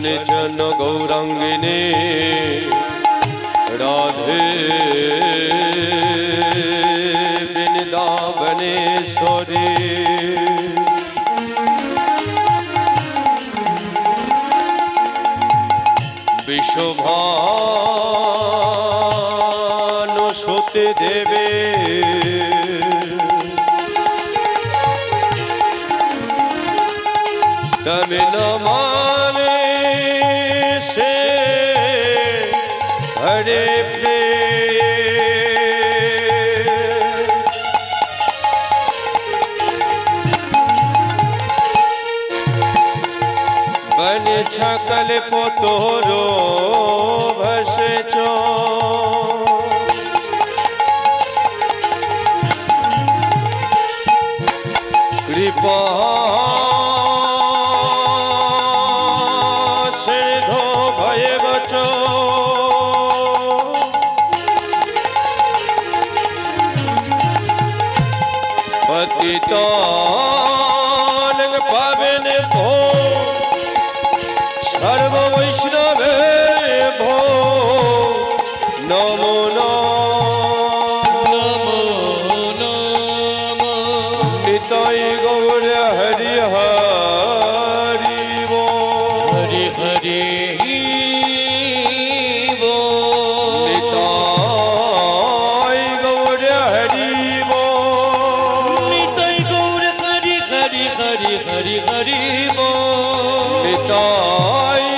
कंचन गौरांगिनी राधे वृंदावनेश्वरी विश्वभानुसुते देवे तमे नमामि से हरे बन छकल पोतोरो भसचो कृपा सिधो भय बचो पतितानंग पावन भो सर्व वैष्णवे भो नमो नमो नमो निताय गौर हरि हरि वो हरि हरि वो निताय गौर हरि वो निताय गौर हरि हरि हरि हरि हरि वो निताय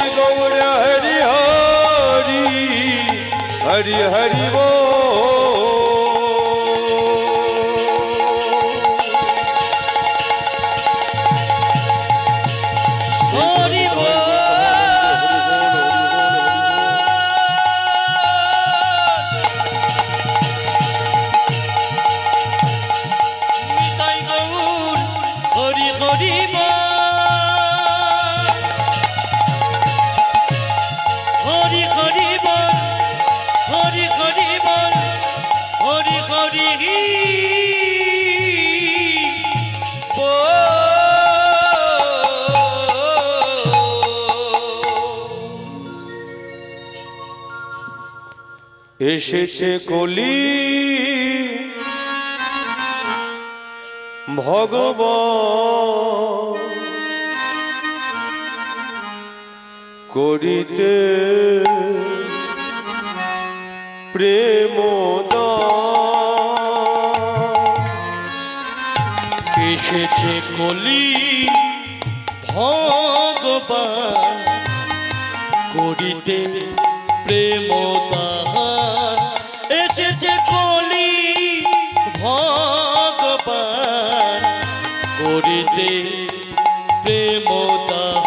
हरि हरि वो हरि वो निताय गौर हरि हरि वो हरि हरि वो हरि हरि बोल हरि हरि এসেছে কলি ভগবান করিতে প্রেম এসেছে কলি ভগবান করিতে প্রেম দান এসেছে কলি ভগবান করিতে প্রেম দান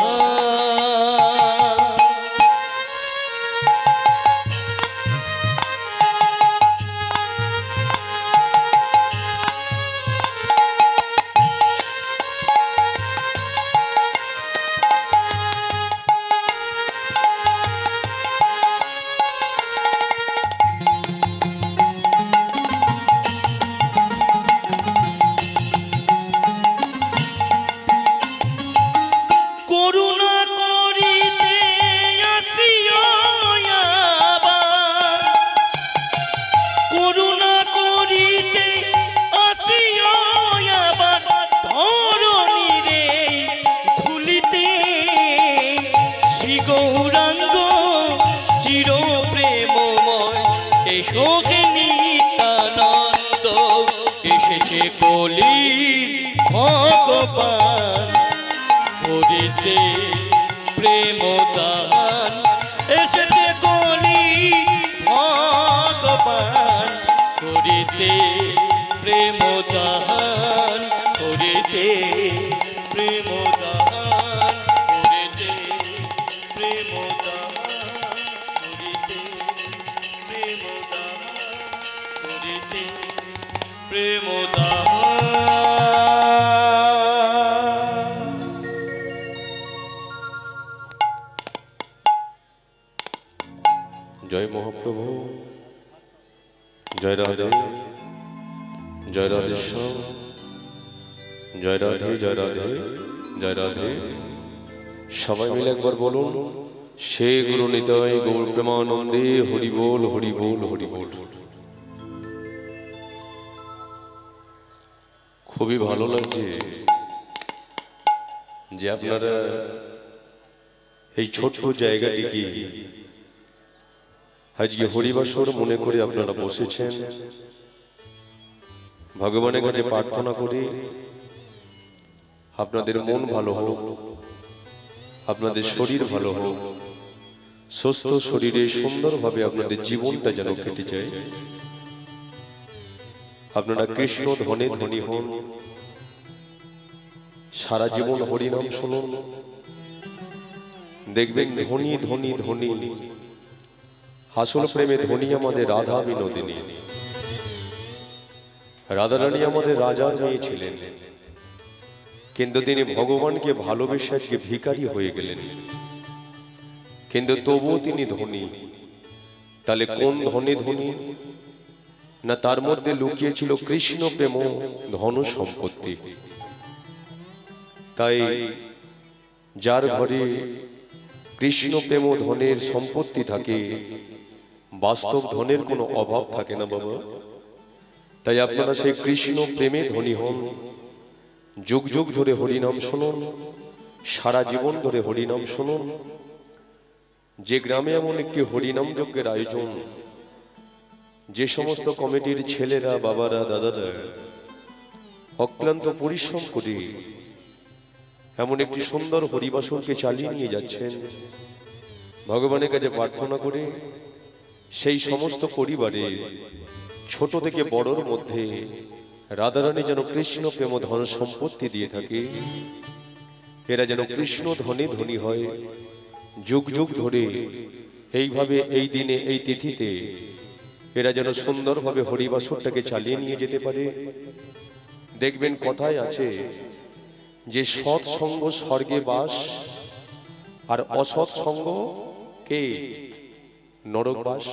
কলি ভগবান করিতে প্রেম দান এসেছে কলি ভগবান করিতে প্রেম দান করিতে প্রেম দান করিতে প্রেম দান করিতে প্রেম দান করিতে প্রেম দান जय महाप्रभु जय राधे जय राधेश्याम जय राधे जय राधे जय राधे सबाई मिले एक बार बोलून সে গুরু নিতাই গৌর প্রেমানন্দে হরি বল হরি বল হরি বল। খুবই ভালো লাগছে যে আপনারা এই ছোট্ট জায়গাটিকে আজকে হরিবাসর মনে করে আপনারা বসেছেন। ভগবানের কাছে প্রার্থনা করি আপনাদের মন ভালো হোক, আপনাদের শরীর ভালো হোক, সুস্থ শরীরে সুন্দরভাবে আপনাদের জীবনটা যেন কেটে যায়। আপনারা কৃষ্ণ ধনে ধনী হন, সারা জীবন হরিনাম শুনুন, দেখবেন ধনী ধনী ধনী। আসল প্রেমে ধনী আমাদের রাধা বিনোদিনী। রাধারানী আমাদের রাজার মেয়ে ছিলেন, কিন্তু তিনি ভগবানকে ভালোবেসে আজকে ভিখারি হয়ে গেলেন, কিন্তু তবুও তিনি ধনী। তাহলে কোন ধনী ধনী? না, তার মধ্যে লুকিয়ে ছিল কৃষ্ণ প্রেম, ধন সম্পত্তি। তাই যার ঘরে কৃষ্ণ প্রেম ধনের সম্পত্তি থাকে, বাস্তব ধনের কোনো অভাব থাকে না বাবা। তাই আপনারা সেই কৃষ্ণ প্রেমে ধনী হন, যুগ যুগ ধরে হরিনাম শুনুন, সারা জীবন ধরে হরিনাম শুনুন। যে গ্রামে এমন একটি হরিনাম যজ্ঞের আয়োজন, যে সমস্ত কমিটির ছেলেরা, বাবারা, দাদারা অক্লান্ত পরিশ্রম করে এমন একটি সুন্দর হরিবাসরকে চালিয়ে নিয়ে যাচ্ছেন, ভগবানের কাছে প্রার্থনা করে সেই সমস্ত পরিবারে ছোট থেকে বড়র মধ্যে রাধারানী যেন কৃষ্ণ প্রেম ধন সম্পত্তি দিয়ে থাকে। এরা যেন কৃষ্ণ ধনে ধনী হয়, যুগ যুগ ধরে এইভাবে এই দিনে এই তিথিতে এরা যেন সুন্দরভাবে হরিবাসরটাকে চালিয়ে নিয়ে যেতে পারে। দেখবেন কথায় আছে যে সৎসঙ্গ স্বর্গে বাস, আর অসৎ সঙ্গ কে নরক বাস।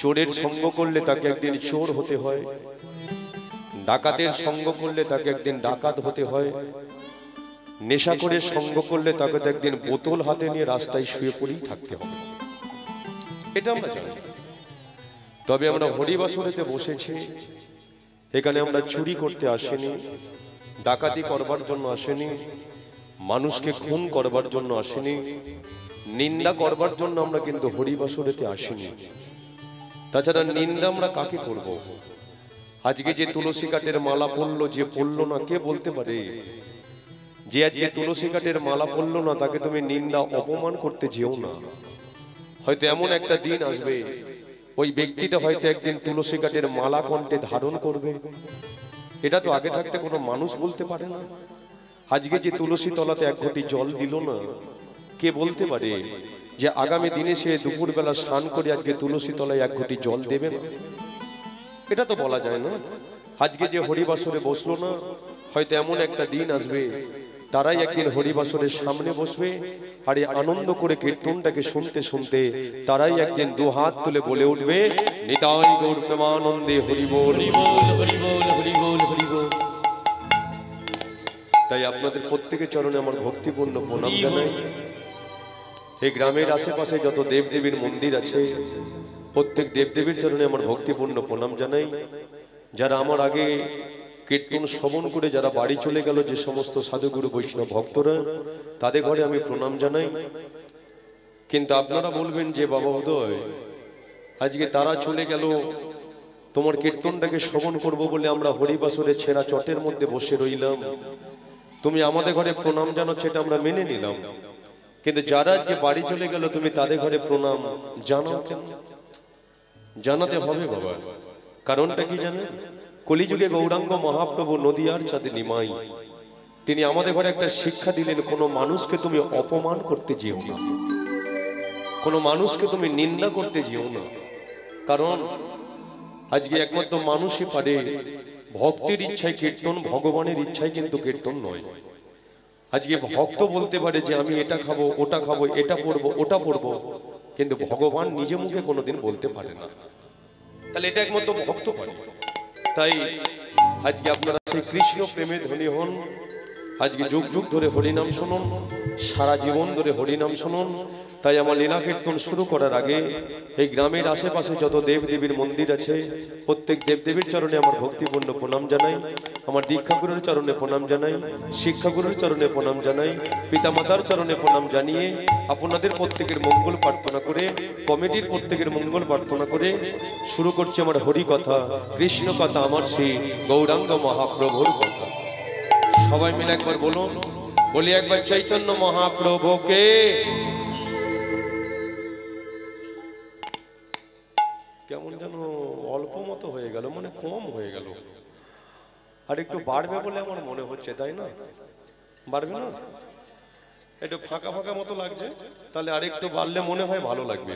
চোরের সঙ্গ করলে তাকে একদিন চোর হতে হয়, ডাকাতের সঙ্গ করলে তাকে একদিন ডাকাত হতে হয়, নেশা করে সঙ্গ করলে তাকে তো একদিন বোতল হাতে নিয়ে রাস্তায় শুয়ে পড়েই থাকতে হবে। এটা আমরা জানি। তবে আমরা হরিবাসরেতে বসেছি, এখানে আমরা চুরি করতে আসেনি, ডাকাতি করবার জন্য আসেনি, মানুষকে খুন করবার জন্য আসেনি, নিন্দা করবার জন্য আমরা কিন্তু হরিবাসরেতে আসিনি। তাছাড়া নিন্দা আমরা কাকে করব? আজকে যে তুলসী কাঠের মালা পড়লো, যে পড়লো না, কে বলতে পারে যে আজকে তুলসী কাঠের মালা পড়লো না তাকে তুমি নিন্দা অপমান করতে যেও না? হয়তো এমন একটা দিন আসবে, ওই ব্যক্তিটা হয়তো একদিন তুলসী কাঠের মালা কণ্ঠে ধারণ করবে। এটা তো আগে থাকতে কোনো মানুষ বলতে পারে না। আজকে যে তুলসী তলাতে এক ঘটি জল দিল না, কে বলতে পারে যে আগামী দিনে সে দুপুরবেলা স্নান করে আজকে তুলসী তলায় এক ঘটি জল দেবে না? এটা তো বলা যায় না। আজকে যে হরিবাসরে বসলো না, হয়তো এমন একটা দিন আসবে তারাই একদিন হরিবাসরের সামনে বসবে, আর এই আনন্দ করে কীর্তনটাকে শুনতে শুনতে তারাই একদিন দু হাত তুলে বলে উঠবে, নিতাই গৌর প্রেমানন্দে হরি বল হরি বল হরি বল হরি বল হরি বল। তাই আপনাদের প্রত্যেকের চরণে আমার ভক্তিপূর্ণ প্রণাম জানাই। এই গ্রামের আশেপাশে যত দেবদেবীর মন্দির আছে, প্রত্যেক দেবদেবীর চরণে আমার ভক্তিপূর্ণ প্রণাম জানাই। যারা আমার আগে কীর্তন শ্রবণ করে যারা বাড়ি চলে গেল, যে সমস্ত সাধুগুরু বৈষ্ণব ভক্তরা, তাদের ঘরে আমি প্রণাম জানাই। কিন্তু আপনারা বলবেন যে বাবা উদয়, আজকে তারা চলে গেল, তোমার কীর্তনটাকে শ্রবণ করব বলে আমরা হরিবাসরে ছেঁড়া চটের মধ্যে বসে রইলাম, তুমি আমাদের ঘরে প্রণাম জানাচ্ছ, এটা আমরা মেনে নিলাম। কিন্তু যারা আজকে বাড়ি চলে গেল, তুমি তাদের ঘরে প্রণাম জানাও কেন? জানাতে হবে বাবা। কারণটা কি জানেন? কলিযুগে গৌরাঙ্গ মহাপ্রভু নদিয়ার চাঁদে নিমাই, তিনি আমাদের ঘরে একটা শিক্ষা দিলেন, কোনো মানুষকে তুমি অপমান করতে যেও না, কোনো মানুষকে তুমি নিন্দা করতে যেও না। কারণ আজকে একমাত্র মানুষই পারে ভক্তের ইচ্ছায় কীর্তন, ভগবানের ইচ্ছায় কিন্তু কীর্তন নয়। আজকে ভক্ত বলতে পারে যে আমি এটা খাবো, ওটা খাবো, এটা পড়বো, ওটা পড়বো, কিন্তু ভগবান নিজে মুখে কোনোদিন বলতে পারে না। তাহলে এটা একমাত্র ভক্ত পারে। তাই আজকে আপনারা সেই কৃষ্ণ প্রেমে ধনী হন, আজকে যুগ যুগ ধরে হরিনাম শুনুন, সারা জীবন ধরে হরিনাম শুনুন। তাই আমার লীলা কীর্তন শুরু করার আগে এই গ্রামের আশেপাশে যত দেবদেবীর মন্দির আছে প্রত্যেক দেবদেবীর চরণে আমার ভক্তিপূর্ণ প্রণাম জানাই, আমার দীক্ষাগুরুর চরণে প্রণাম জানাই, শিক্ষাগুরুর চরণে প্রণাম জানাই, পিতামাতার চরণে প্রণাম জানিয়ে আপনাদের প্রত্যেকের মঙ্গল প্রার্থনা করে, কমিটির প্রত্যেকের মঙ্গল প্রার্থনা করে শুরু করছি আমার হরি কথা, কৃষ্ণ কথা, আমার শ্রী গৌরাঙ্গ মহাপ্রভুর কথা। সবাই মিলে একবার বলুন, বলি একবার চৈতন্য মহাপ্রভুকে। কেমন যেন অল্প মতো হয়ে গেল, মানে কম হয়ে গেল, আর একটু বাড়বে বলে আমার মনে হচ্ছে, তাই না? বাড়বে না? একটু ফাঁকা ফাঁকা মতো লাগছে, তাহলে আরেকটু বাড়লে মনে হয় ভালো লাগবে।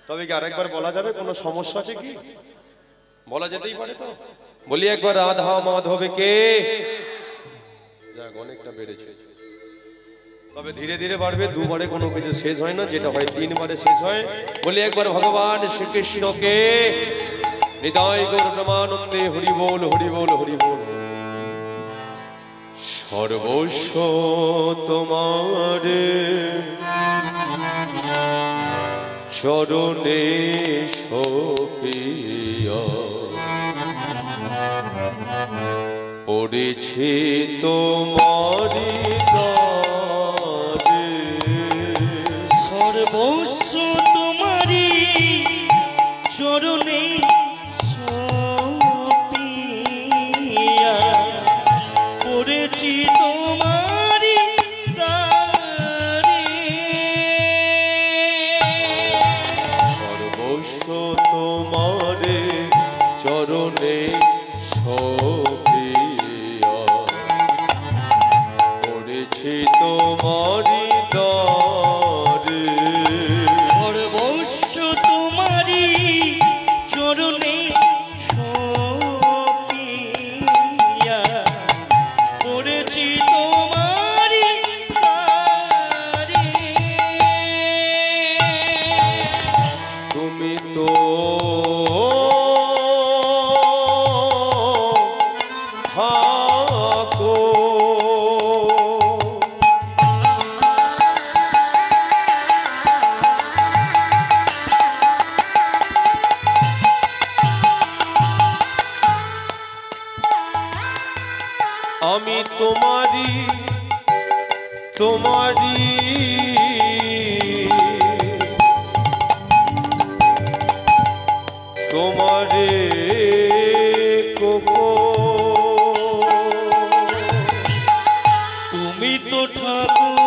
তবে কি আরেকবার বলা যাবে? কোনো সমস্যা আছে কি? বলা যেতেই পারে তো? বলি একবার রাধা মাধব কে। যাক, অনেকটা বেড়েছে, তবে ধীরে ধীরে বাড়বে। দুবারে কোনো কিছু শেষ হয় না, যেটা হয় তিনবারে শেষ হয়। বলি একবার ভগবান শ্রীকৃষ্ণকে। হৃদয় গৌর ব্রহ্মানন্দে হরি বল, হরি বল, হরি বল। সর্বস্ব তোমারে চরণে সপিয়া পড়েছে তোমারি কাজে। সর্বস্ব তোমারি চরণে সপিয়া পড়েছি তোমারি দ্বারে। সর্বস্ব তোমারে চরণে সপিয়া পড়েছি তোমারি দ্বারে। সর্বস্ব তোমারি চরণে সপিয়া পড়েছি তোমারি দ্বারে। তুমি তো থাকো আমি তোমারি, তোমারি তোমারে কোকো। তুমি তো ঠাকুর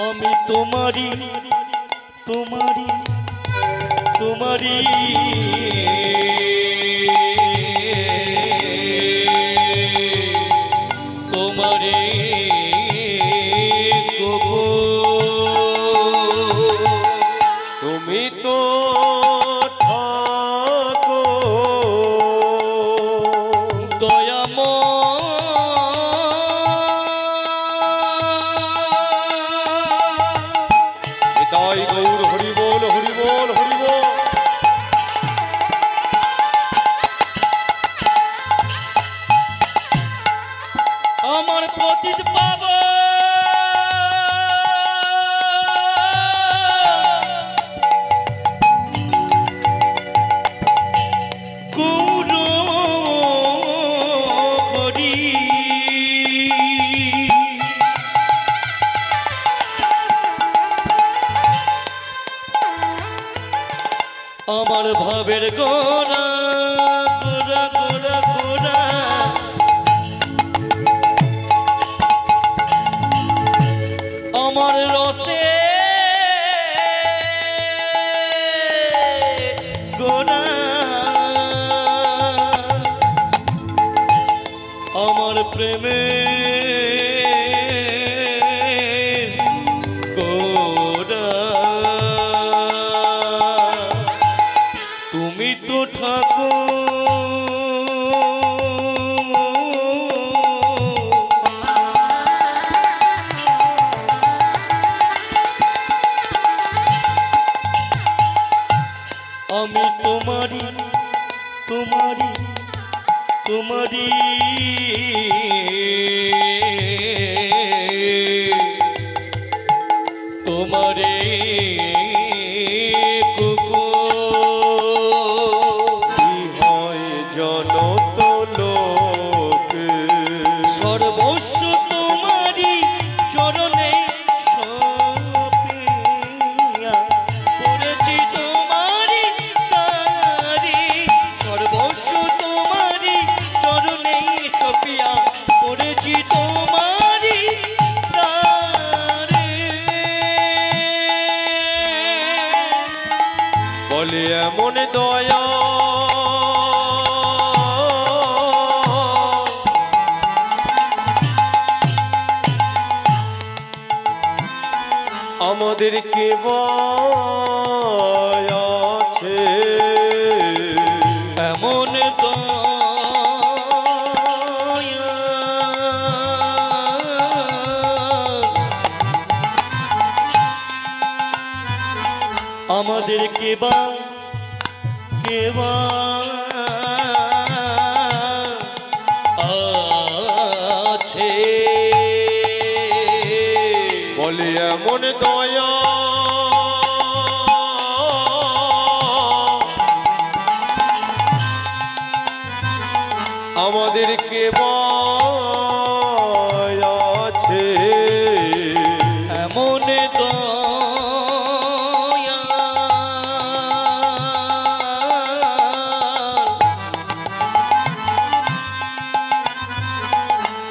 আমি তোমারি, তোমারি, তোমারি তোমারে কোকো। তুমি তো থাকো হৃদয় গৌর হরি বল, হরি বল, হরি বল। আমার পতিত পাবো গৌর হরি। আমার ভাবের গোরা গোরা গোরা গোরা আমার রসে গোনা আমার প্রেমে গোরা। তুমি তো ঠাকুর তোমারি তোমারি তোমারে সর্বস্ব তোমারি চরণে সপিয়া পড়েছি তোমারি তারি সর্বস্ব তোমারি চরণে সপিয়া পড়েছি তোমারি তারি বলে এমন দয়া আমাদেরকে আছে এমন আমাদের কেবা আছে বলে এমন দয়া আমাদেরকে আছে এমন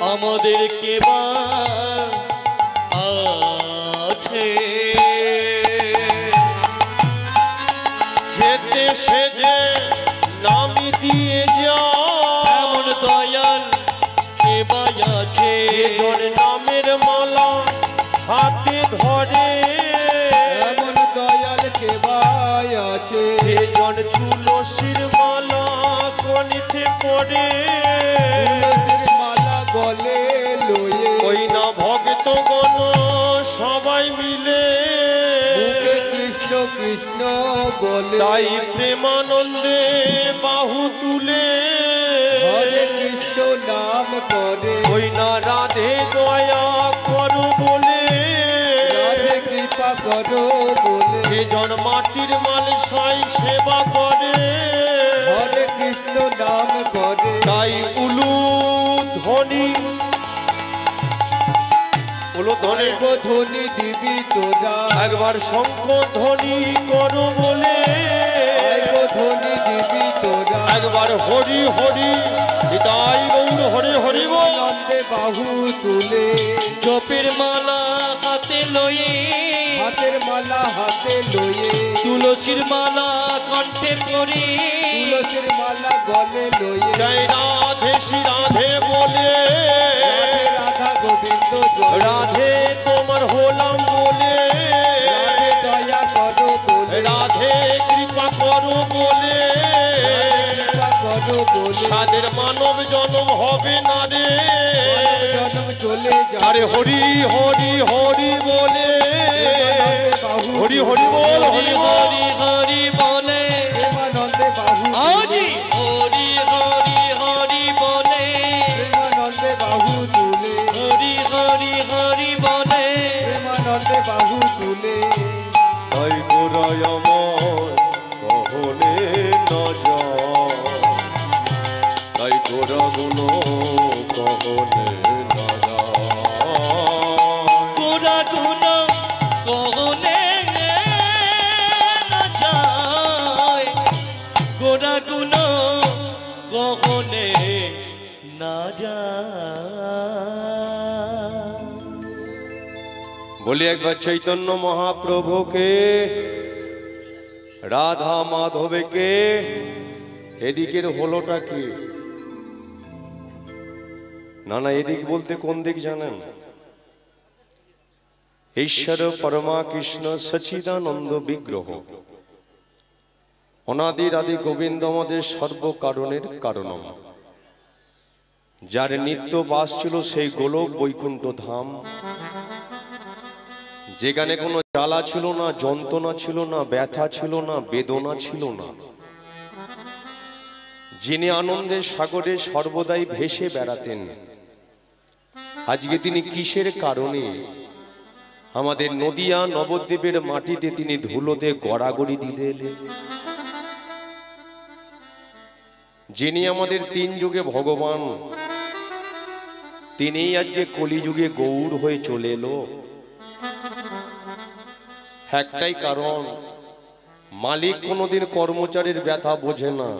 আমাদের কেবা আছে যেতে সে যে নামি দিয়ে যা এমন দয়াল কেবা আছে তোর নামের মালা হাতে ধরে এমন দয়াল কেবাই আছে জন তুলসীর মালা কনিতে পড়ে তুলসীর মালা গলে লয়ে ওই না ভক্তগণ সবাই মিলে মুখে কৃষ্ণ কৃষ্ণ বলে তাই প্রেমানন্দে বাহু তুলে হরে কৃষ্ণ নাম করে ওই না রাধে দয়া করো বলে রাধে কৃপা করো বলে জন মাটির মালসাই সেবা করে হরে কৃষ্ণ নাম করে তাই উলু ধ্বনি গো ধ্বনি দিবি তোরা একবার শঙ্খ ধ্বনি করো বলে গো ধ্বনি দিবি তোরা একবার হরি হরি হৃদয় গৌর হরি হরি বল নন্দে বাহু তুলে জপের মালা হাতে লয়ে হাতের মালা হাতে লয়ে তুলসীর মালা কণ্ঠে পরে তুলসীর মালা গলে লয়ে জয় রাধে শ্রী রাধে বলে রাধা গোবিন্দ জয় রাধে তোমার হলাম বলে রাধে দয়া করো বলে রাধে কৃপা করো বলে কৃপা করো বলে সাদের মানব জন্ম হবে না রে জন্ম চলে আরে যাবে হরি হরি হরি বলে হরি হরি বল হরি হরি বল হরি হরি বলে প্রেমানন্দে বাহু আজি হরি হরি হরি বলে প্রেমানন্দে বাহু তুলে হরি হরি হরি বলে প্রেমানন্দে বাহু তুলে তাই গোরায় আমার কহলে না যা তাই গোরা গুলো কহলে না যা গোরা গুণ কহলে না যায় গোরা গুণ কহলে না যায় বলি একবার চৈতন্য মহাপ্রভুকে রাধা মাধবকে এদিকের হলোটা কি না না এদিক বলতে কোন দিক জানেন ঈশ্বর পরমা কৃষ্ণ সচিদানন্দ বিগ্রহ অনাদির আদি গোবিন্দ আমাদের সর্বকারণের কারণম যার নিত্য বাস ছিল সেই গোলক বৈকুণ্ঠ ধাম যেখানে কোনো জ্বালা ছিল না যন্ত্রণা ছিল না ব্যথা ছিল না বেদনা ছিল না যিনি আনন্দের সাগরে সর্বদাই ভেসে বেড়াতেন, আজকে তিনি কিসের কারণে আমাদের নদিয়া নবদ্বীপের মাটিতে তিনি ধুলোতে গড়াগড়ি দিলেন? যিনি আমাদের তিন যুগে ভগবান, তিনিই আজকে কলিযুগে গৌর হয়ে চলে এলো। একটাই কারণ, মালিক কোনোদিন কর্মচারীর ব্যথা বোঝে না,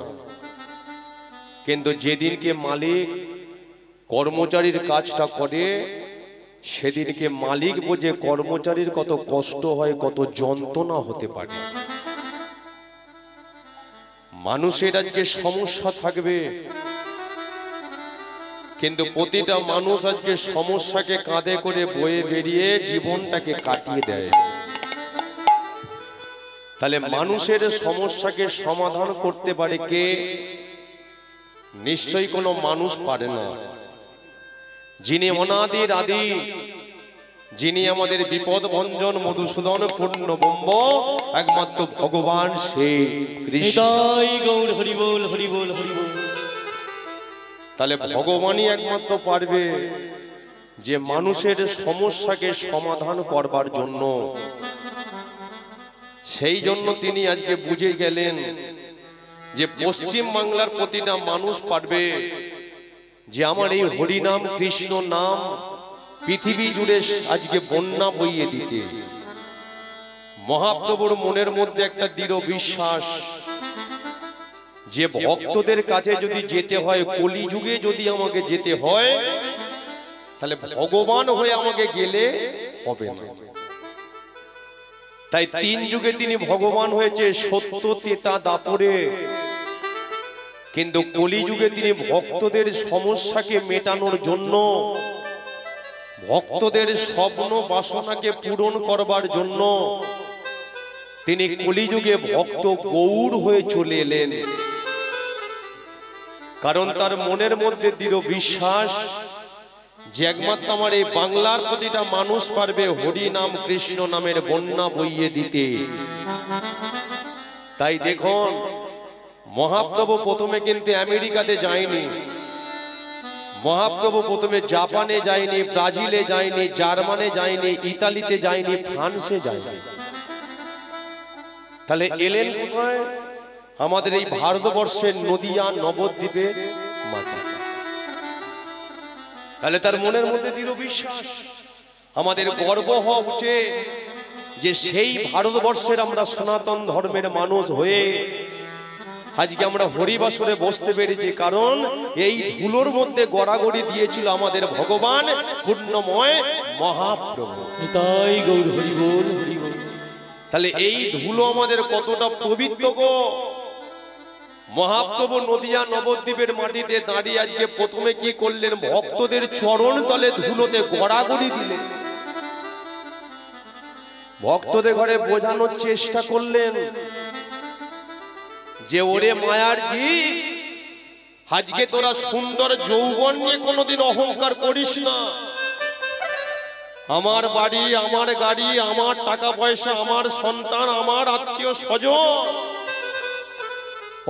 কিন্তু যেদিনকে মালিক কর্মচারীর কাজটা করে সেদিনকে মালিক বোঝে কর্মচারীর কত কষ্ট হয়, কত যন্ত্রণা হতে পারে। মানুষের আজকে সমস্যা থাকবে, কিন্তু প্রতিটা মানুষ আজকে সমস্যাকে কাঁধে করে বয়ে বেরিয়ে জীবনটাকে কাটিয়ে দেয়। তাহলে মানুষের সমস্যাকে সমাধান করতে পারে কে? নিশ্চয়ই কোনো মানুষ পারে না। যিনি অনাদির আদি, যিনি আমাদের বিপদ ভঞ্জন মধুসূদন পূর্ণ ব্রহ্ম, একমাত্র ভগবান সে কৃষ্ণ। গৌর হরি বল, হরি বল, হরি বল। তাহলে ভগবানই একমাত্র পারবে যে মানুষের সমস্যাকে সমাধান করবার জন্য। সেই জন্য তিনি আজকে বুঝে গেলেন যে পশ্চিম বাংলার প্রতিটা মানুষ পারবে যে আমার এই হরিনাম কৃষ্ণ নাম পৃথিবী জুড়ে আজকে বন্যা বইয়ে দিতে। মহাপ্রভুর মনের মধ্যে একটা দৃঢ় বিশ্বাস যে ভক্তদের কাছে যদি যেতে হয়, কলিযুগে যদি আমাকে যেতে হয়, তাহলে ভগবান হয়ে আমাকে গেলে হবে না। তাই তিন যুগে তিনি ভগবান হয়েছে সত্য তেতা দাপরে, কিন্তু কলিযুগে তিনি ভক্তদের সমস্যাকে মেটানোর জন্য, ভক্তদের স্বপ্ন বাসনাকে পূরণ করবার জন্য তিনি কলিযুগে ভক্ত গৌর হয়ে চলে এলেন। কারণ তার মনের মধ্যে দৃঢ় বিশ্বাস যে একমাত্র আমার এই বাংলার প্রতিটা মানুষ পারবে হরি নাম কৃষ্ণ নামের বন্যা বইয়ে দিতে। তাই দেখুন, মহাপ্রভু প্রথমে কিন্তু আমেরিকাতে যায়নি, মহাপ্রভু প্রথমে জাপানে যায়নি, ব্রাজিলে যায়নি, জার্মানে যায়নি, ইতালিতে যায়নি, ফ্রান্সে যায়নি। তাহলে এলেন কোথায়? আমাদের এই ভারতবর্ষের নদিয়া নবদ্বীপের মাটি। তাহলে তার মনের মধ্যে দৃঢ় বিশ্বাস। আমাদের গর্ব হওয়া উচিত যে সেই ভারতবর্ষের আমরা সনাতন ধর্মের মানুষ হয়ে আজকে আমরা হরিবাসরে বসতে পেরেছি। কারণ এই ধুলোর মধ্যে গড়াগড়ি দিয়েছিল আমাদের ভগবান পূর্ণময় মহাপ্রভু। তাই গৌর হরি বল, হরি বল। তাহলে এই ধুলো আমাদের কতটা পবিত্র গো! মহাপ্রভু নদিয়া নবদ্বীপের মাটিতে দাঁড়িয়ে আজকে প্রথমে কি করলেন? ভক্তদের চরণ তলে ধুলোতে গড়াগড়ি দিলেন। ভক্তদের ঘরে বোঝানোর চেষ্টা করলেন যে ওরে মায়ার জি, আজকে তোরা সুন্দর যৌবন নিয়ে কোনোদিন অহংকার করিস না। আমার বাড়ি, আমার গাড়ি, আমার টাকা পয়সা, আমার সন্তান, আমার আত্মীয় স্বজন,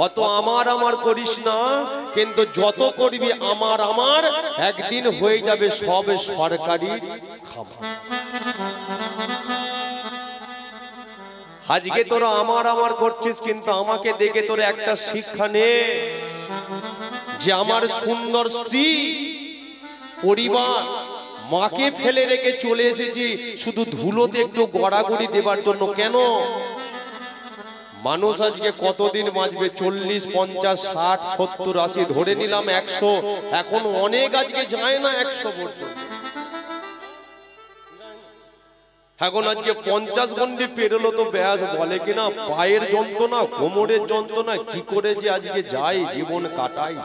অত আমার আমার করিস না। কিন্তু যত করবি আমার আমার, একদিন হয়ে যাবে সব সরকারি খাবার। আজকে তোরা আমার আমার করছিস, কিন্তু আমাকে দেখে তোরা একটা শিক্ষা নে যে আমার সুন্দর স্ত্রী, পরিবার, মাকে ফেলে রেখে চলে এসেছি শুধু ধুলোতে একটু গড়াগড়ি দেবার জন্য। কেন? মানুষ আজকে কতদিন বাঁচবে? 40, 50, 60, 70, 80, ধরে নিলাম 100। এখন অনেক আজকে যায় না 100 পর্যন্ত। এখন আজকে 50 গন্ডি পেরোলো তো ব্যাস বলে কিনা পায়ের যন্ত্রণা, কোমরের যন্ত্রণা, কি করে যে আজকে যায় জীবন কাটাই।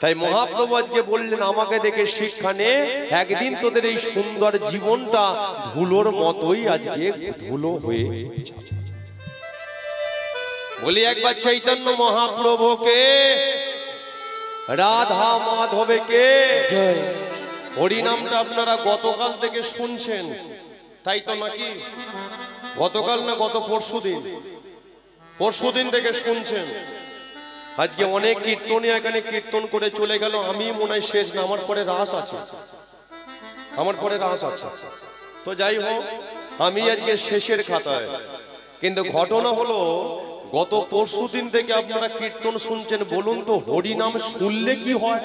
তাই মহাপ্রভু আজকে বললেন আমাকে দেখে শিক্ষা নে, একদিন তোদের এই সুন্দর জীবনটা ধুলোর মতোই আজকে ধুলো হয়ে যাবে। বলি একবার চৈতন্য মহাপ্রভুকে, রাধা মাধবকে। হরিনামটা আপনারা গতকাল থেকে শুনছেন, তাই তো নাকি? গতকাল না গত পরশুদিন থেকে শুনছেন। আজকে অনেক কীর্তনী এখানে কীর্তন করে চলে গেল, আমি মনে হয় শেষ না, আমার পরে রাস আছে, আমার পরে রাস আছে। তো যাই হোক, আমি আজকে শেষের খাতায়। কিন্তু ঘটনা হলো, গত পরশুদিন থেকে আপনারা কীর্তন শুনছেন, বলুন তো হরিনাম শুনলে কি হয়?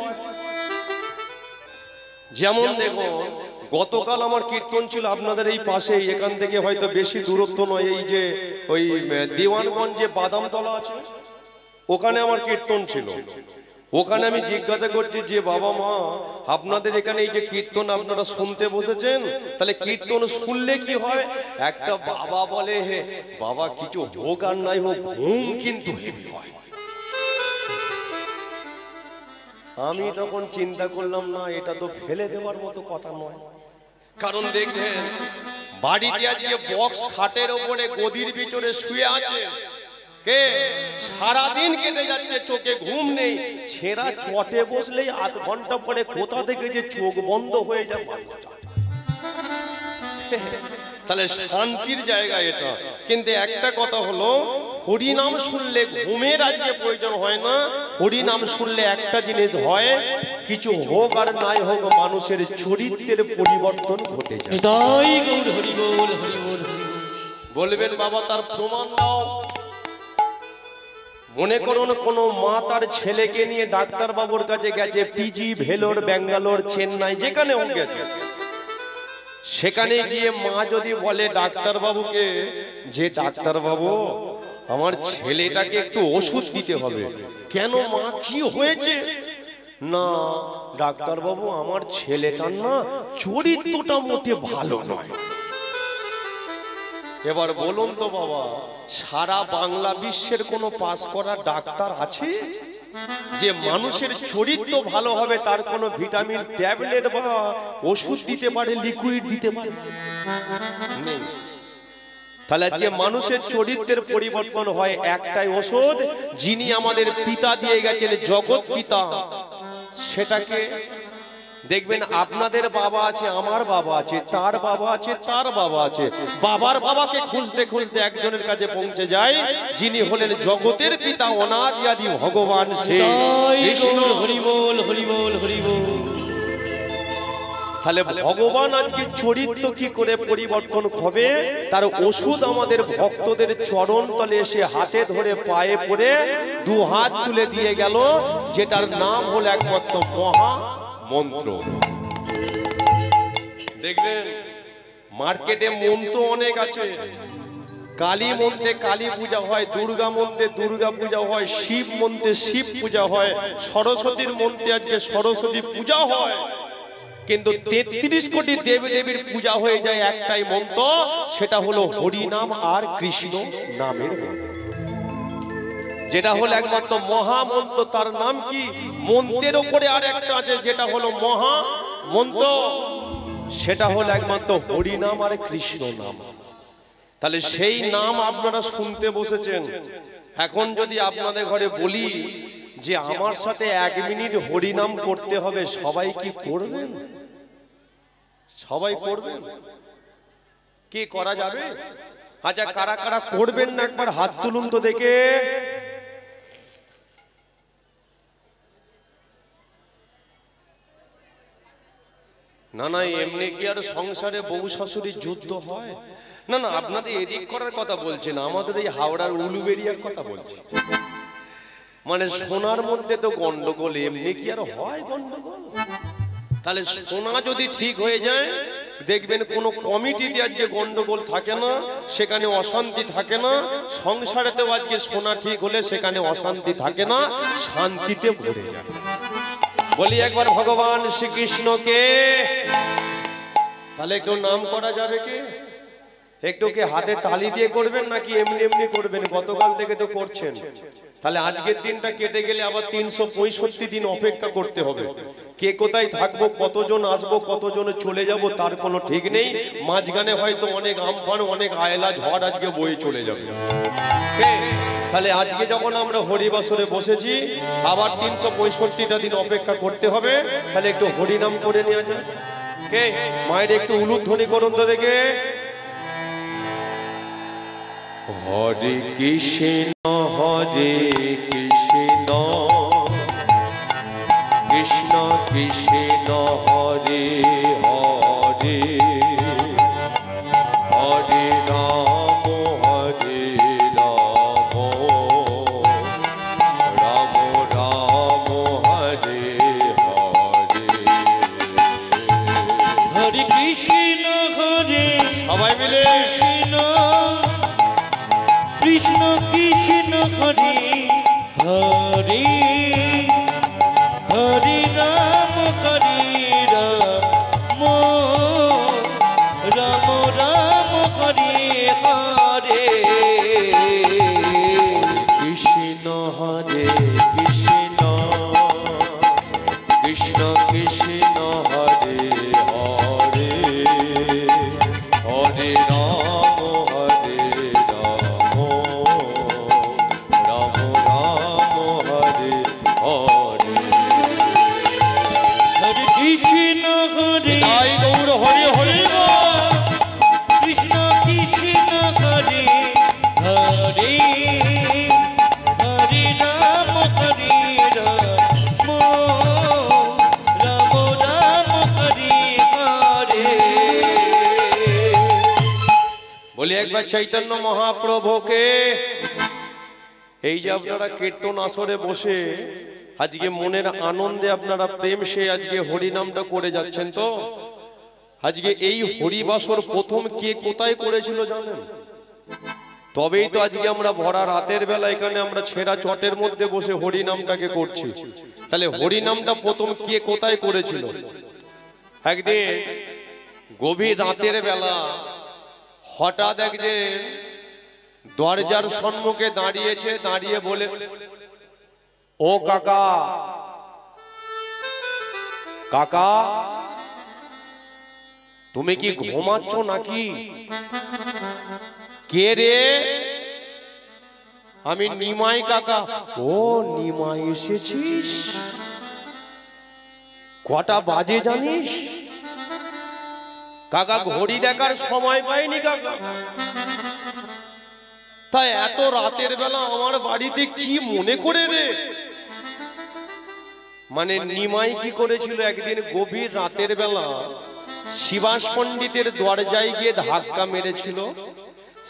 যেমন দেখুন, গতকাল আমার কীর্তন ছিল আপনাদের এই পাশে, এখান থেকে হয়তো বেশি দূরত্ব নয়, এই যে ওই দেওয়ানগঞ্জে বাদামতলা আছে, ওখানে আমার কীর্তন ছিল। ওখানে আমি জিজ্ঞাসা করছি যে বাবা মা, আপনাদের এখানে এই যে কীর্তন আপনারা শুনতে বসেছেন, তাহলে কীর্তন শুনলে কি হয়? একটা বাবা বলে, হে বাবা কিছু হোক আর নাই হোক, ঘুম কিন্তু হেভি হয়। আমি তখন চিন্তা করলাম, না এটা তো ফেলে দেওয়ার মতো কথা নয়। কারণ দেখবেন বাড়িতে আজকে বক্স খাটের ওপরে গদির ভিতরে শুয়ে আছে, কে সারাদিন কেটে যাচ্ছে, চোখে ঘুম নেই, ছেঁড়া চটে বসলেই আধ ঘন্টা পরে কোথা থেকে যে চোখ বন্ধ হয়ে যাবে, তাহলে শান্তির জায়গা এটা। কিন্তু একটা কথা হলো, হরিনাম শুনলে ঘুমের আজকে প্রয়োজন হয় না, হরিনাম শুনলে একটা জিনিস হয়, কিছু হোক আর নাই হোক মানুষের চরিত্রের পরিবর্তন ঘটে যায়। নিতাই গৌর হরি বল হরি বল। বলবেন বাবা তার প্রমাণ দাও। মনে করুন কোন মা তার ছেলেকে নিয়ে ডাক্তার বাবুর কাছে গেছে, পিজি, ভেলোর, ব্যাঙ্গালোর, চেন্নাই, যেখানে হোক গেছে, সেখানে গিয়ে মা যদি বলে ডাক্তার বাবুকে যে ডাক্তার বাবু আমার ছেলেটাকে একটু ওষুধ দিতে হবে, কেন মা কি হয়েছে? না ডাক্তার বাবু আমার ছেলেটার না চরিত্রটা মোটে ভালো নয়। এবার বলুন তো বাবা, সারা বাংলা বিশ্বের কোনো পাস করা ডাক্তার আছে যে মানুষের চরিত্র ভালো হবে তার কোনো ভিটামিন ট্যাবলেট বা ওষুধ দিতে পারে, লিকুইড দিতে পারে? নেই। তাহলে আজকে মানুষের চরিত্রের পরিবর্তন হয় একটাই ওষুধ, যিনি আমাদের পিতা দিয়ে গেছেন, জগৎ পিতা। সেটাকে দেখবেন আপনাদের বাবা আছে, আমার বাবা আছে, তার বাবা আছে, তার বাবা আছে, বাবার বাবাকে খুঁজতে খুঁজতে একজনের কাছে পৌঁছে যায়, যিনি হলেন জগতের পিতা, অনাদি আদি ভগবান শ্রী কৃষ্ণ। হরি বল হরি বল হরি বল। তাহলে ভগবান আজকে চরিত্র কি করে পরিবর্তন হবে, তার ওষুধ আমাদের ভক্তদের চরণ তলে এসে হাতে ধরে পায়ে পড়ে দু হাত তুলে দিয়ে গেল, যেটার নাম হলো একমাত্র মহা মন্ত্র। দেখবেন মার্কেটে মন্ত্র অনেক আছে, কালী মন্ত্রে কালী পূজা হয়, দুর্গা মন্ত্রে দুর্গা পূজা হয়, শিব মন্ত্রে শিব পূজা হয়, সরস্বতীর মন্ত্রে আজকে সরস্বতী পূজা হয়। কিন্তু ৩৩ কোটি দেবী দেবীর পূজা হয়ে যায় একটাই মন্ত্র, সেটা হলো হরিনাম আর কৃষ্ণ নামের মন্ত্র, যেটা হলো একমাত্র মহামন্ত্র। তার নাম কি? মন্ত্রের উপরে আর একটা আছে যেটা হলো মহা মন্ত্র, সেটা হলো একমাত্র হরিনাম আর কৃষ্ণ নাম। তাহলে সেই নাম আপনারা শুনতে বসেছেন। এখন যদি আপনাদের ঘরে বলি যে আমার সাথে 1 মিনিট হরিনাম করতে হবে, সবাই কি করবেন? সবাই করবেন? কি করা যাবে? আচ্ছা কারা কারা করবেন না একবার হাত তুলুন তো দেখে। না না, এমনি কি আর সংসারে বউ শাশুড়ির যুদ্ধ হয়? না না, আপনাদের এদিক করার কথা বলছে না, আমাদের এই হাওড়ার উলুবেড়িয়ার কথা বলছে। মানে সোনার মধ্যে তো গন্ডগোল, এমনি কি আর হয় গন্ডগোল? তাহলে সোনা যদি ঠিক হয়ে যায়, দেখবেন কোনো কমিটিতে আজকে গন্ডগোল থাকে না, সেখানে অশান্তি থাকে না। সংসারেতেও আজকে সোনা ঠিক হলে সেখানে অশান্তি থাকে না, শান্তিতে ভরে যায়। বলি একবার ভগবান শ্রীকৃষ্ণকে। তাহলে একটু নাম করা যাবে কি? একটু কি হাতে তালি দিয়ে করবেন নাকি এমনি এমনি করবেন? গতকাল থেকে তো করছেন। তাহলে আজকের দিনটা কেটে গেলে আবার 365 দিন অপেক্ষা করতে হবে। কে কোথায় থাকবো, কতজন আসবো, কতজন চলে যাব তার কোনো ঠিক নেই। মাঝখানে হয়তো অনেক আমফান, অনেক আয়লা ঝড় আজকে বয়ে চলে যাবে। তাহলে আজকে যখন আমরা হরিবাসরে বসেছি, আবার 365টা দিন অপেক্ষা করতে হবে। তাহলে একটু হরিনাম করে নেওয়া যায়। কে মায়ের একটু উলুধ্বনি করুন তো দেখে। হরে কৃষ্ণ হরে কৃষ্ণ কৃষ্ণ হরে হরে হরে রাম রাম রাম হরে হরে। হরে কৃষ্ণ হরে সবাই মিলে কৃষ্ণ কৃষ্ণ কৃষ্ণ হরে হরে হরে রাম রাম রাম হরে হরে। কৃষ্ণ হরে কৃষ্ণ কৃষ্ণ কৃষ্ণ হরে হরে হরে রাম রাম রাম হরে হরে। হরে কৃষ্ণ হরে তাই গৌর হরে হরে কৃষ্ণ কৃষ্ণ হরে হরে হরে রাম রাম রাম হরে হরে। বলি একবার চৈতন্য মহাপ্রভুকে। এই যে আপনারা কীর্তন আসরে বসে আজকে মনের আনন্দে আপনারা প্রেম সে আজকে হরি নামটা করে যাচ্ছেন, তো আজকে এই হরিবাসর প্রথম কে কোথায় করেছিল জানেন? তবেই তো আজকে আমরা ভরা রাতের বেলা এখানে আমরা ছেঁড়া চটের মধ্যে বসে হরি নামটাকে করছি। তাহলে হরি নামটা প্রথম কে কোথায় করেছিল? একদিন গভীর রাতের বেলা হঠাৎ একদিন দরজার সম্মুখে দাঁড়িয়েছে, দাঁড়িয়ে বলে, ও কাকা কাকা তুমি কি ঘুমাচ্ছ নাকি? কে রে? আমি নিমাই কাকা। ও নিমাই এসেছিস? কটা বাজে জানিস? কাকা ঘড়ি দেখার সময় পাইনি কাকা। তাই এত রাতের বেলা আমার বাড়িতে কি মনে করে রে? মানে নিমাই কি করেছিল, একদিন গভীর রাতের বেলা শিবাস পণ্ডিতের দরজায় গিয়ে ধাক্কা মেরেছিল।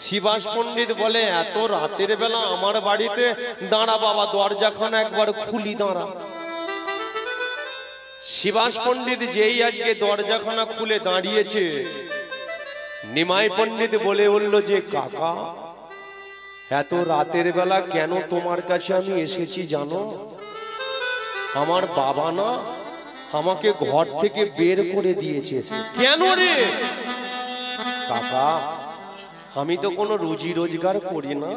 শিবাস পণ্ডিত বলে, এত রাতের বেলা আমার বাড়িতে, দাঁড়া বাবা দরজাখানা একবার খুলি দাঁড়া। শিবাস পণ্ডিত যেই আজকে দরজাখানা খুলে দাঁড়িয়েছে, নিমাই পণ্ডিত বলে বলল যে কাকা এত রাতের বেলা কেন তোমার কাছে আমি এসেছি জানো? আমার বাবা না আমাকে ঘর থেকে বের করে দিয়েছে। কেন রে? কাকা আমি তো কোনো রুজি রোজগার করি না,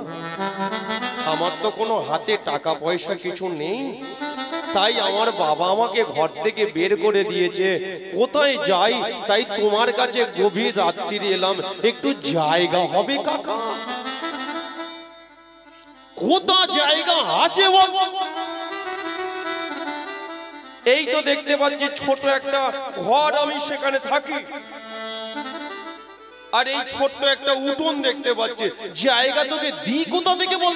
আমার তো কোনো হাতে টাকা পয়সা কিছু নেই, তাই আমার বাবা আমাকে ঘর থেকে বের করে দিয়েছে। কোথায় যাই, তাই তোমার কাছে গভীর রাত্রি এলাম, একটু জায়গা হবে কাকা? কোথা জায়গা আছে বল? এই তো দেখতে পাচ্ছি ছোট একটা ঘর, আমি সেখানে থাকি, আর এই ছোট্ট একটা উঠোন দেখতে পাচ্ছি, জায়গা তোকে দি কোথা থেকে বল?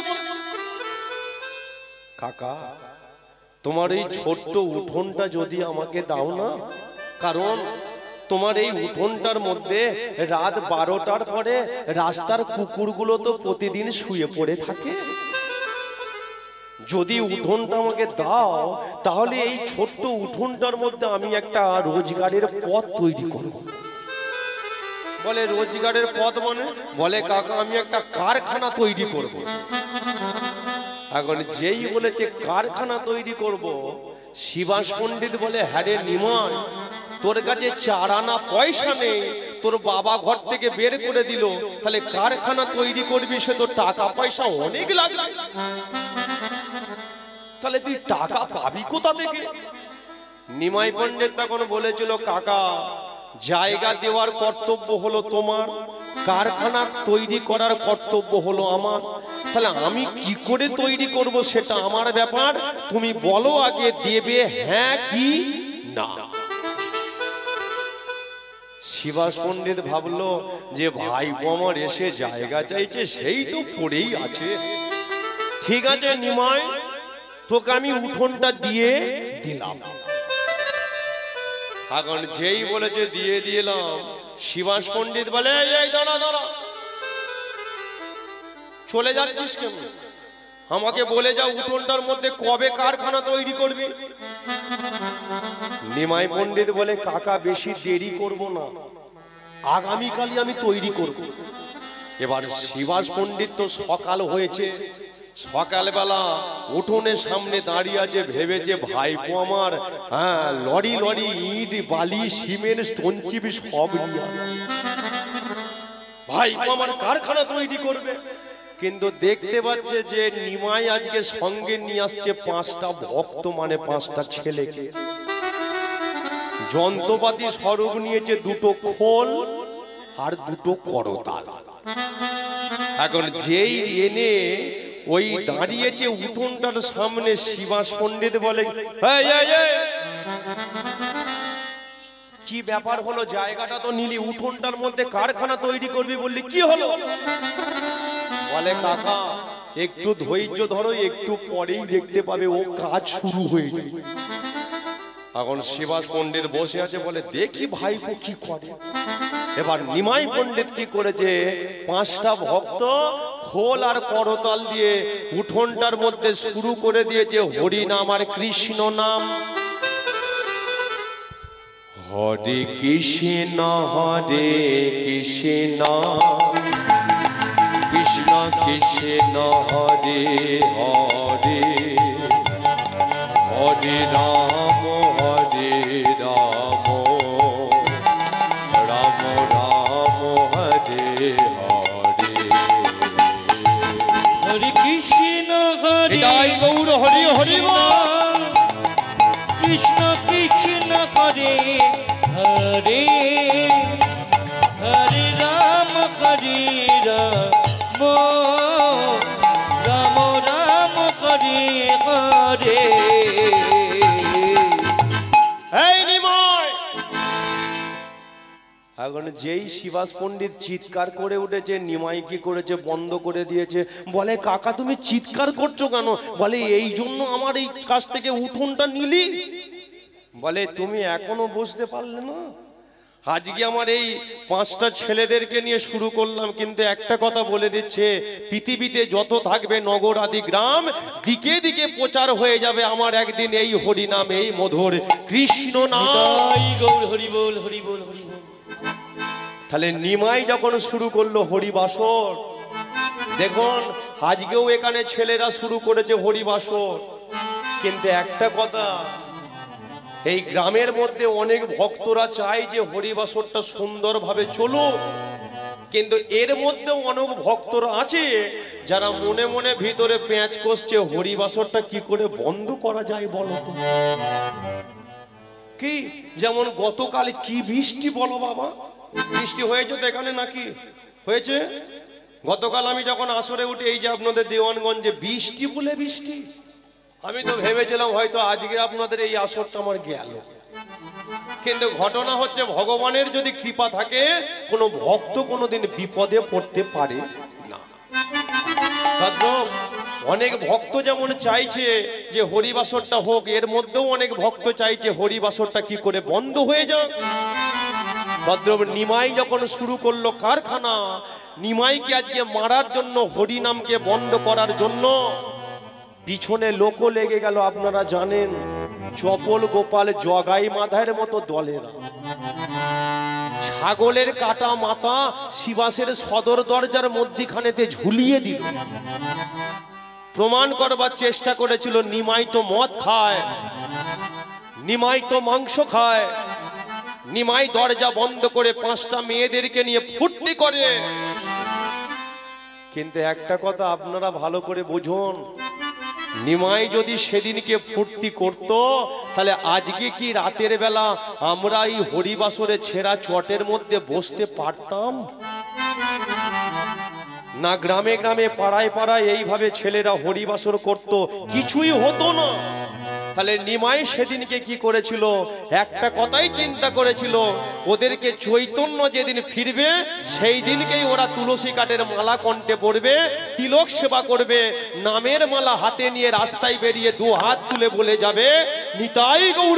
কাকা তোমার এই ছোট্ট উঠোনটা যদি আমাকে দাও না, কারণ তোমার এই উঠোনটার মধ্যে রাত 12টার পরে রাস্তার কুকুরগুলো তো প্রতিদিন শুয়ে পড়ে থাকে। যদি উঠোনটা আমাকে দাও তাহলে এই ছোট্ট উঠোনটার মধ্যে আমি একটা রোজগারের পথ তৈরি করব। বলে রোজগারের পথ মানে? বলে কাকা আমি একটা কারখানা তৈরি করব। এখন যেই বলেছে কারখানা তৈরি করব, শিবাস পণ্ডিত বলে, হ্যাঁ রে নিমাই, তোর কাছে 4 আনা পয়সা নেই, তোর বাবা ঘর থেকে বের করে দিল, তাহলে কারখানা তৈরি করবি, সে তো টাকা পয়সা অনেক লাগবে, তাহলে তুই টাকা পাবি কোথা থেকে? নিমাই পণ্ডিত তখন বলেছিল, কাকা জায়গা দেওয়ার কর্তব্য হলো তোমার, কারখানা তৈরি করার কর্তব্য হলো আমার, তাহলে আমি কি করে তৈরি করব সেটা আমার ব্যাপার, তুমি বলো আগে দেবে হ্যাঁ কি না। শিবাস পণ্ডিত ভাবলো যে ভাই আমার এসে জায়গা চাইছে, সেই তো পড়েই আছে, ঠিক আছে নিমাই তোকে আমি উঠোনটা দিয়ে দিলাম। এখন যেই বলেছে দিয়ে দিলাম, শিবাস পণ্ডিত বলে এই দাঁড়া দাঁড়া, চলে যাচ্ছিস কেন? আমাকে বলে যাও উঠোনটার মধ্যে কবে কারখানা তৈরি করবি? নিমাই পণ্ডিত বলে কাকা বেশি দেরি করব না, আগামীকালই আমি তৈরি করব। এবার শিবাস পণ্ডিত তো সকাল হয়েছে, সকালবেলা উঠোনের সামনে দাঁড়িয়ে আছে, ভেবেছে ভাইপো আমার লরি লরি ইট বালি সিমেন্ট স্টোন চিপি সব নিয়ে ভাইপো আমার কারখানা তৈরি করবে। কিন্তু দেখতে পাচ্ছে যে নিমাই আজকে সঙ্গে নিয়ে আসছে 5টা ভক্ত, মানে 5টা ছেলেকে। যন্ত্রপাতি স্বরূপ নিয়েছে 2টো খোল আর 2টো করতাল। এখন যেই এনে ওই দাঁড়িয়েছে উঠোনটার সামনে, শিবাস পণ্ডিত বলে কি ব্যাপার হলো, জায়গাটা তো নিলি, উঠোনটার মধ্যে কারখানা তৈরি করবি বললি, কি হলো? বলে কাকা একটু ধৈর্য ধরো, একটু পরেই দেখতে পাবে ও কাজ শুরু হয়ে যাবে। এখন শিবাস পণ্ডিত বসে আছে, বলে দেখি ভাইপো কি করে। এবার নিমাই পণ্ডিত কি করেছে, 5টা ভক্ত খোল আর করতাল দিয়ে উঠোনটার মধ্যে শুরু করে দিয়েছে হরি নাম আর কৃষ্ণ নাম। হরে কৃষ্ণ হরে কৃষ্ণ কৃষ্ণ কৃষ্ণ হরে হরে, হরে রাম হরে রাম, রাম রাম হরে হরে। হরে কৃষ্ণ হরে জয় গৌর হরি হরি বল। কৃষ্ণ কৃষ্ণ হরে হরে, হরে রাম হরে রাম, রাম রাম হরে হরে। এই নিমাই, এখন যেই শিবাস পণ্ডিত চিৎকার করে উঠেছে, নিমাই কি করেছে, বন্ধ করে দিয়েছে। বলে কাকা তুমি চিৎকার করছো কেন? বলে এই জন্য আমার এই কাছ থেকে উঠোনটা নিলি। বলে তুমি এখনো বুঝতে পারলে না, আজকে আমার এই 5টা ছেলেদেরকে নিয়ে শুরু করলাম, কিন্তু একটা কথা বলে দিচ্ছে, পৃথিবীতে যত থাকবে নগর আদি গ্রাম, দিকে দিকে প্রচার হয়ে যাবে আমার একদিন এই হরি নাম, এই মধুর কৃষ্ণ নাম। জয় গৌর হরি বল হরি বল হরি বল। তাহলে নিমাই যখন শুরু করলো হরিবাসর, দেখুন আজকেও এখানে ছেলেরা শুরু করেছে হরিবাসর। কিন্তু একটা কথা, এই গ্রামের মধ্যে অনেক ভক্তরা চায় যে হরিবাসরটা সুন্দরভাবে চলুক, কিন্তু এর মধ্যেও অনেক ভক্তরা আছে যারা মনে মনে ভিতরে পেঁচ কষছে, হরিবাসরটা কি করে বন্ধ করা যায় বলো তো। কি যেমন গতকাল কি বৃষ্টি বলো বাবা, বৃষ্টি হয়েছে তো এখানে নাকি হয়েছে? গতকাল আমি যখন আসরে উঠে, এই যে আপনাদের দেওয়ানগঞ্জে বৃষ্টি বলে বৃষ্টি, আমি তো ভেবেছিলাম হয়তো আজকে আপনাদের এই আসরটা আমার গেল। কিন্তু ঘটনা হচ্ছে, ভগবানের যদি কৃপা থাকে কোনো ভক্ত কোনোদিন বিপদে পড়তে পারে না। অনেক ভক্ত যেমন চাইছে যে হরিবাসরটা হোক, এর মধ্যেও অনেক ভক্ত চাইছে হরিবাসরটা কি করে বন্ধ হয়ে যাক। ভদ্রব নিমাই যখন শুরু করলো কারখানা, নিমাইকে আজকে মারার জন্য, হরিনামকে বন্ধ করার জন্য পিছনে লোকও লেগে গেল। আপনারা জানেন চপল গোপাল জগাই মাথার মতো দলেরা ছাগলের কাটা মাথা শিবাসের সদর দরজার মধ্যখানেতে ঝুলিয়ে দিল। প্রমাণ করবার চেষ্টা করেছিল নিমাই তো মদ খায়, নিমাই তো মাংস খায়, নিমাই দরজা বন্ধ করে 5টা মেয়েদেরকে নিয়ে ফুর্তি করে। কিন্তু একটা কথা আপনারা ভালো করে বুঝুন, নিমাই যদি সেদিনকে ফুর্তি করত, তাহলে আজকে কি রাতের বেলা আমরা এই হরিবাসরে ছেঁড়া চটের মধ্যে বসতে পারতাম না? গ্রামে গ্রামে পাড়ায় পাড়ায় এইভাবে ছেলেরা হরিবাসর করত, কিছুই হতো না। তাহলে নিমাই সেদিনকে কি করেছিল? একটা কথাই চিন্তা করেছিল, ওদেরকে চৈতন্য যেদিন ফিরবে সেই দিনকেই ওরা তুলসী কাঠের মালা কণ্ঠে পড়বে, তিলক সেবা করবে, নামের মালা হাতে নিয়ে রাস্তায় বেরিয়ে 2 হাত তুলে বলে যাবে নিতাই গৌর।